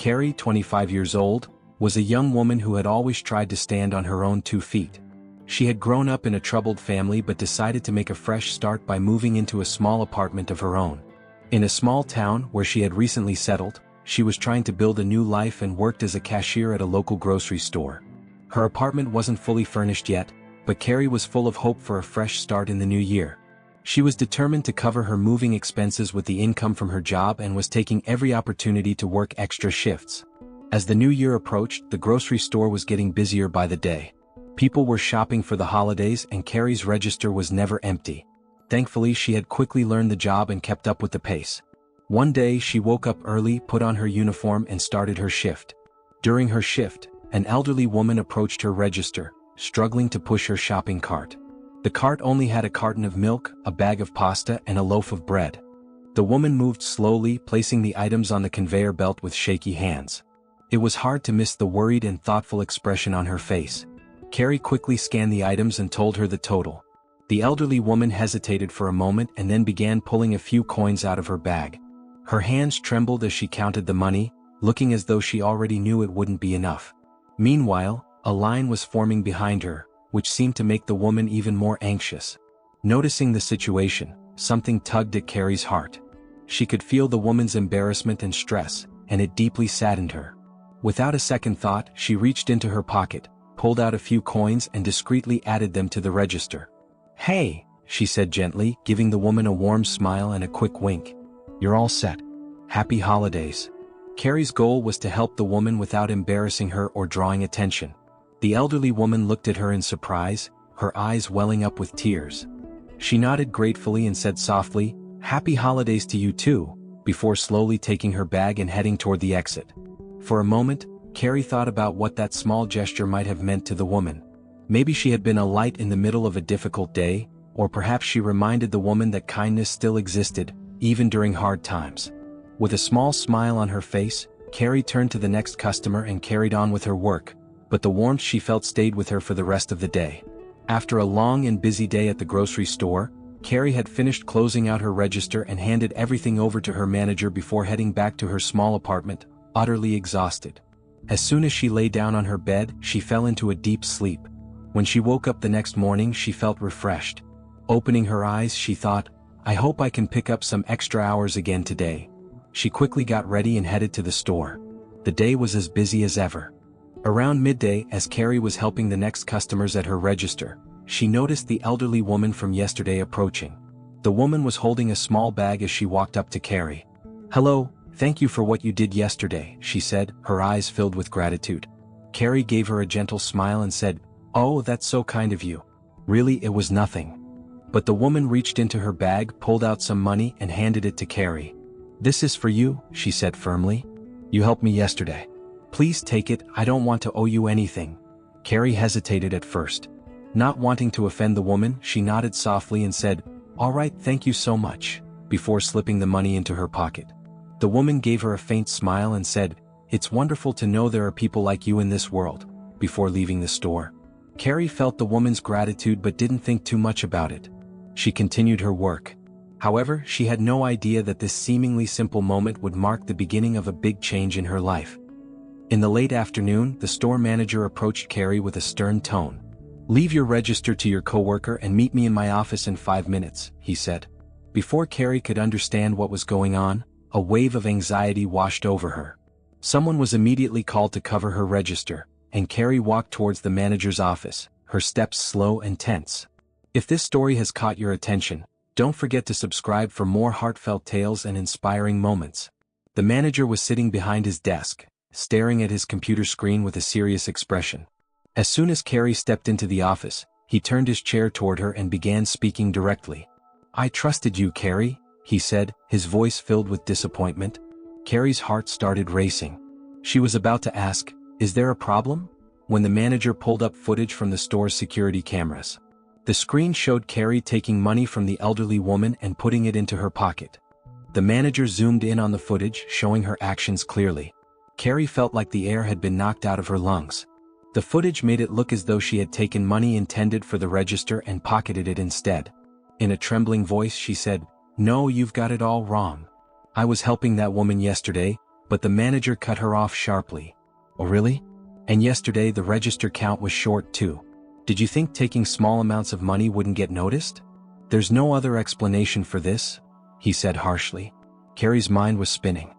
Carrie, 25 years old, was a young woman who had always tried to stand on her own 2 feet. She had grown up in a troubled family but decided to make a fresh start by moving into a small apartment of her own. In a small town where she had recently settled, she was trying to build a new life and worked as a cashier at a local grocery store. Her apartment wasn't fully furnished yet, but Carrie was full of hope for a fresh start in the new year. She was determined to cover her moving expenses with the income from her job and was taking every opportunity to work extra shifts. As the new year approached, the grocery store was getting busier by the day. People were shopping for the holidays and Carrie's register was never empty. Thankfully, she had quickly learned the job and kept up with the pace. One day, she woke up early, put on her uniform and started her shift. During her shift, an elderly woman approached her register, struggling to push her shopping cart. The cart only had a carton of milk, a bag of pasta and a loaf of bread. The woman moved slowly, placing the items on the conveyor belt with shaky hands. It was hard to miss the worried and thoughtful expression on her face. Carrie quickly scanned the items and told her the total. The elderly woman hesitated for a moment and then began pulling a few coins out of her bag. Her hands trembled as she counted the money, looking as though she already knew it wouldn't be enough. Meanwhile, a line was forming behind her, which seemed to make the woman even more anxious. Noticing the situation, something tugged at Carrie's heart. She could feel the woman's embarrassment and stress, and it deeply saddened her. Without a second thought, she reached into her pocket, pulled out a few coins and discreetly added them to the register. "Hey," she said gently, giving the woman a warm smile and a quick wink. "You're all set. Happy holidays." Carrie's goal was to help the woman without embarrassing her or drawing attention. The elderly woman looked at her in surprise, her eyes welling up with tears. She nodded gratefully and said softly, "Happy holidays to you too," before slowly taking her bag and heading toward the exit. For a moment, Carrie thought about what that small gesture might have meant to the woman. Maybe she had been a light in the middle of a difficult day, or perhaps she reminded the woman that kindness still existed, even during hard times. With a small smile on her face, Carrie turned to the next customer and carried on with her work, but the warmth she felt stayed with her for the rest of the day. After a long and busy day at the grocery store, Carrie had finished closing out her register and handed everything over to her manager before heading back to her small apartment, utterly exhausted. As soon as she lay down on her bed, she fell into a deep sleep. When she woke up the next morning, she felt refreshed. Opening her eyes, she thought, "I hope I can pick up some extra hours again today." She quickly got ready and headed to the store. The day was as busy as ever. Around midday, as Carrie was helping the next customers at her register, she noticed the elderly woman from yesterday approaching. The woman was holding a small bag as she walked up to Carrie. "Hello, thank you for what you did yesterday," she said, her eyes filled with gratitude. Carrie gave her a gentle smile and said, "Oh, that's so kind of you. Really, it was nothing." But the woman reached into her bag, pulled out some money and handed it to Carrie. "This is for you," she said firmly. "You helped me yesterday. Please take it, I don't want to owe you anything." Carrie hesitated at first. Not wanting to offend the woman, she nodded softly and said, "All right, thank you so much," before slipping the money into her pocket. The woman gave her a faint smile and said, "It's wonderful to know there are people like you in this world," before leaving the store. Carrie felt the woman's gratitude but didn't think too much about it. She continued her work. However, she had no idea that this seemingly simple moment would mark the beginning of a big change in her life. In the late afternoon, the store manager approached Carrie with a stern tone. "Leave your register to your coworker and meet me in my office in 5 minutes," he said. Before Carrie could understand what was going on, a wave of anxiety washed over her. Someone was immediately called to cover her register, and Carrie walked towards the manager's office, her steps slow and tense. If this story has caught your attention, don't forget to subscribe for more heartfelt tales and inspiring moments. The manager was sitting behind his desk, staring at his computer screen with a serious expression. As soon as Carrie stepped into the office, he turned his chair toward her and began speaking directly. "I trusted you, Carrie," he said, his voice filled with disappointment. Carrie's heart started racing. She was about to ask, "Is there a problem?" when the manager pulled up footage from the store's security cameras. The screen showed Carrie taking money from the elderly woman and putting it into her pocket. The manager zoomed in on the footage, showing her actions clearly. Carrie felt like the air had been knocked out of her lungs. The footage made it look as though she had taken money intended for the register and pocketed it instead. In a trembling voice she said, "No, you've got it all wrong. I was helping that woman yesterday, But the manager cut her off sharply. Oh really? And yesterday the register count was short too. Did you think taking small amounts of money wouldn't get noticed? There's no other explanation for this, he said harshly. Carrie's mind was spinning.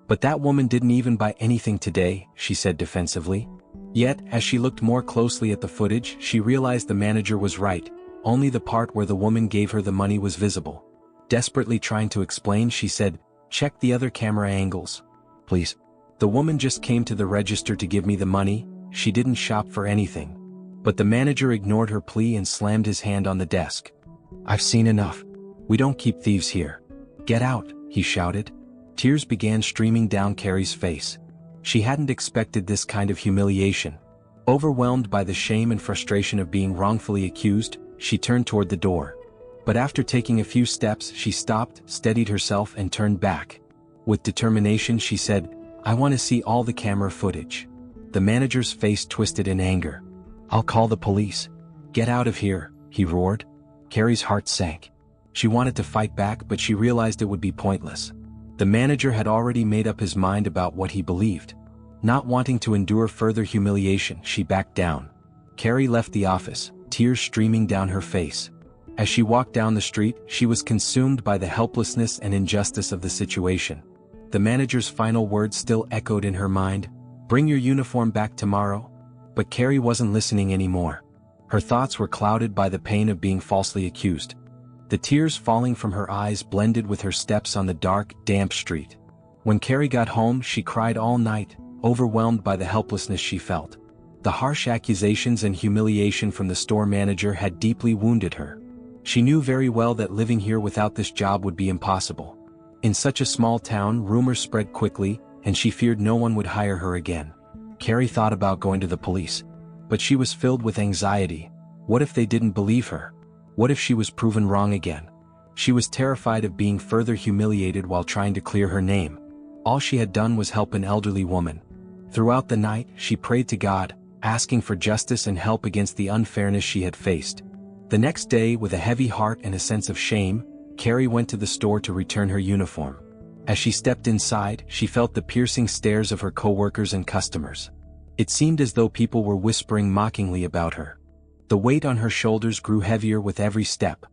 But that woman didn't even buy anything today, she said defensively. Yet, as she looked more closely at the footage, she realized the manager was right. Only the part where the woman gave her the money was visible. Desperately trying to explain, she said, "Check the other camera angles, please. The woman just came to the register to give me the money, she didn't shop for anything." But the manager ignored her plea and slammed his hand on the desk. "I've seen enough. We don't keep thieves here. Get out," he shouted. Tears began streaming down Carrie's face. She hadn't expected this kind of humiliation. Overwhelmed by the shame and frustration of being wrongfully accused, she turned toward the door. But after taking a few steps, she stopped, steadied herself, and turned back. With determination, she said, "I want to see all the camera footage." The manager's face twisted in anger. "I'll call the police." "Get out of here," he roared. Carrie's heart sank. She wanted to fight back, but she realized it would be pointless. The manager had already made up his mind about what he believed. Not wanting to endure further humiliation, she backed down. Carrie left the office, tears streaming down her face. As she walked down the street, she was consumed by the helplessness and injustice of the situation. The manager's final words still echoed in her mind, "Bring your uniform back tomorrow." But Carrie wasn't listening anymore. Her thoughts were clouded by the pain of being falsely accused. The tears falling from her eyes blended with her steps on the dark, damp street. When Carrie got home, she cried all night, overwhelmed by the helplessness she felt. The harsh accusations and humiliation from the store manager had deeply wounded her. She knew very well that living here without this job would be impossible. In such a small town, rumors spread quickly, and she feared no one would hire her again. Carrie thought about going to the police. But she was filled with anxiety. What if they didn't believe her? What if she was proven wrong again? She was terrified of being further humiliated while trying to clear her name. All she had done was help an elderly woman. Throughout the night, she prayed to God, asking for justice and help against the unfairness she had faced. The next day, with a heavy heart and a sense of shame, Carrie went to the store to return her uniform. As she stepped inside, she felt the piercing stares of her coworkers and customers. It seemed as though people were whispering mockingly about her. The weight on her shoulders grew heavier with every step.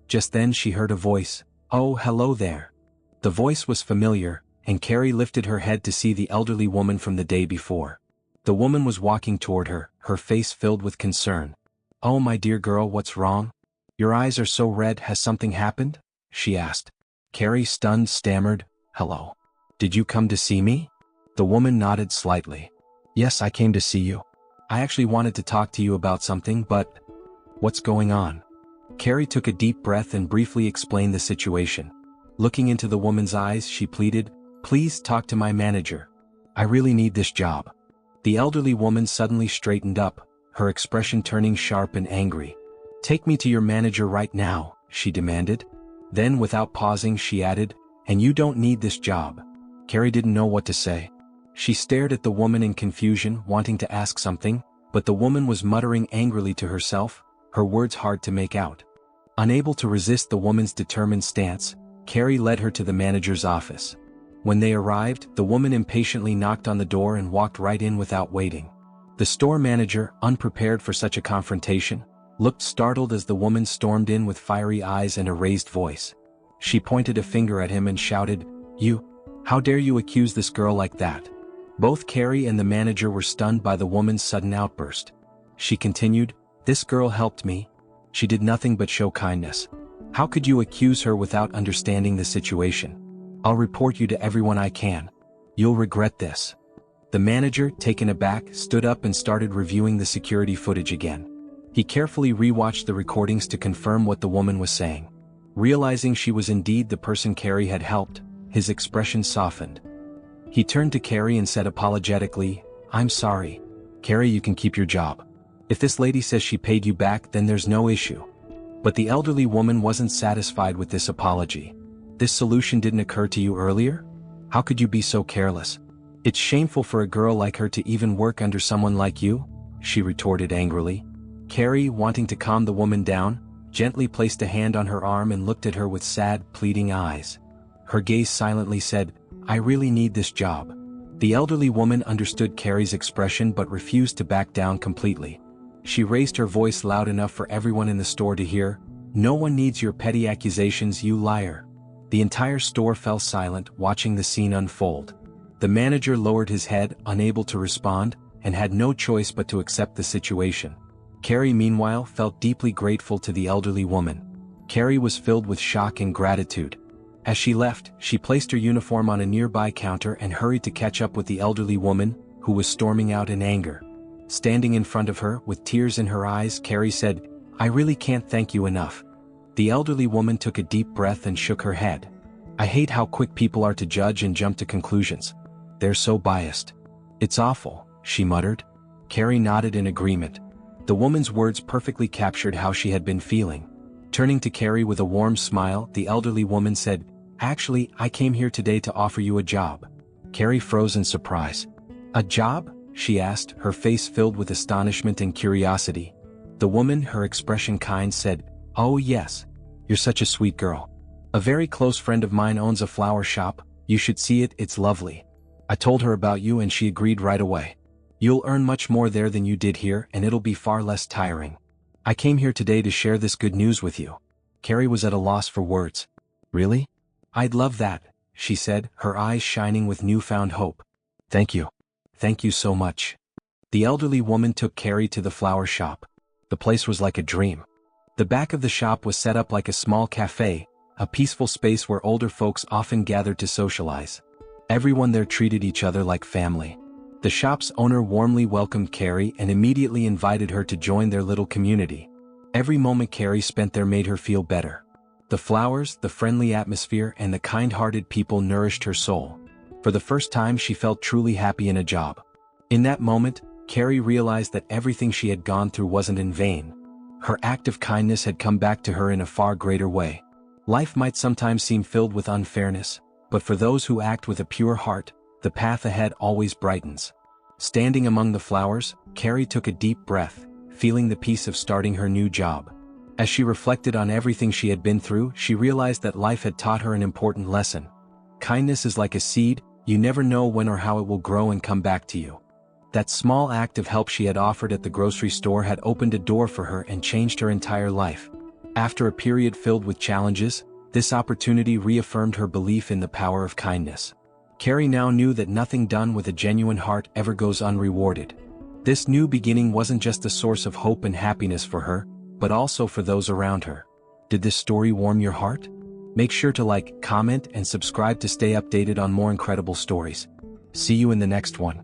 Just then she heard a voice, "Oh, hello there." The voice was familiar, and Carrie lifted her head to see the elderly woman from the day before. The woman was walking toward her, her face filled with concern. "Oh, my dear girl, what's wrong? Your eyes are so red, has something happened?" she asked. Carrie, stunned, stammered, "Hello. Did you come to see me?" The woman nodded slightly. "Yes, I came to see you. I actually wanted to talk to you about something, but..." "What's going on?" Carrie took a deep breath and briefly explained the situation. Looking into the woman's eyes, she pleaded, "Please talk to my manager. I really need this job." The elderly woman suddenly straightened up, her expression turning sharp and angry. "Take me to your manager right now," she demanded. Then, without pausing, she added, "And you don't need this job." Carrie didn't know what to say. She stared at the woman in confusion, wanting to ask something, but the woman was muttering angrily to herself, her words hard to make out. Unable to resist the woman's determined stance, Carrie led her to the manager's office. When they arrived, the woman impatiently knocked on the door and walked right in without waiting. The store manager, unprepared for such a confrontation, looked startled as the woman stormed in with fiery eyes and a raised voice. She pointed a finger at him and shouted, "You! How dare you accuse this girl like that?" Both Carrie and the manager were stunned by the woman's sudden outburst. She continued, "This girl helped me. She did nothing but show kindness. How could you accuse her without understanding the situation? I'll report you to everyone I can. You'll regret this." The manager, taken aback, stood up and started reviewing the security footage again. He carefully rewatched the recordings to confirm what the woman was saying. Realizing she was indeed the person Carrie had helped, his expression softened. He turned to Carrie and said apologetically, "I'm sorry. Carrie, you can keep your job. If this lady says she paid you back, then there's no issue." But the elderly woman wasn't satisfied with this apology. "This solution didn't occur to you earlier? How could you be so careless? It's shameful for a girl like her to even work under someone like you," she retorted angrily. Carrie, wanting to calm the woman down, gently placed a hand on her arm and looked at her with sad, pleading eyes. Her gaze silently said, "I really need this job. The elderly woman understood Carrie's expression but refused to back down completely. She raised her voice loud enough for everyone in the store to hear, "No one needs your petty accusations, you liar." The entire store fell silent, watching the scene unfold. The manager lowered his head, unable to respond, and had no choice but to accept the situation. Carrie, meanwhile, felt deeply grateful to the elderly woman. Carrie was filled with shock and gratitude. As she left, she placed her uniform on a nearby counter and hurried to catch up with the elderly woman, who was storming out in anger. Standing in front of her, with tears in her eyes, Carrie said, "I really can't thank you enough." The elderly woman took a deep breath and shook her head. "I hate how quick people are to judge and jump to conclusions. They're so biased. It's awful," she muttered. Carrie nodded in agreement. The woman's words perfectly captured how she had been feeling. Turning to Carrie with a warm smile, the elderly woman said, "Actually, I came here today to offer you a job." Carrie froze in surprise. "A job?" she asked, her face filled with astonishment and curiosity. The woman, her expression kind, said, "Oh yes. You're such a sweet girl. A very close friend of mine owns a flower shop. You should see it, it's lovely. I told her about you and she agreed right away. You'll earn much more there than you did here and it'll be far less tiring. I came here today to share this good news with you." Carrie was at a loss for words. "Really? I'd love that," she said, her eyes shining with newfound hope. "Thank you. Thank you so much." The elderly woman took Carrie to the flower shop. The place was like a dream. The back of the shop was set up like a small cafe, a peaceful space where older folks often gathered to socialize. Everyone there treated each other like family. The shop's owner warmly welcomed Carrie and immediately invited her to join their little community. Every moment Carrie spent there made her feel better. The flowers, the friendly atmosphere, and the kind-hearted people nourished her soul. For the first time she felt truly happy in a job. In that moment, Carrie realized that everything she had gone through wasn't in vain. Her act of kindness had come back to her in a far greater way. Life might sometimes seem filled with unfairness, but for those who act with a pure heart, the path ahead always brightens. Standing among the flowers, Carrie took a deep breath, feeling the peace of starting her new job. As she reflected on everything she had been through, she realized that life had taught her an important lesson. Kindness is like a seed, you never know when or how it will grow and come back to you. That small act of help she had offered at the grocery store had opened a door for her and changed her entire life. After a period filled with challenges, this opportunity reaffirmed her belief in the power of kindness. Carrie now knew that nothing done with a genuine heart ever goes unrewarded. This new beginning wasn't just a source of hope and happiness for her, but also for those around her. Did this story warm your heart? Make sure to like, comment, and subscribe to stay updated on more incredible stories. See you in the next one.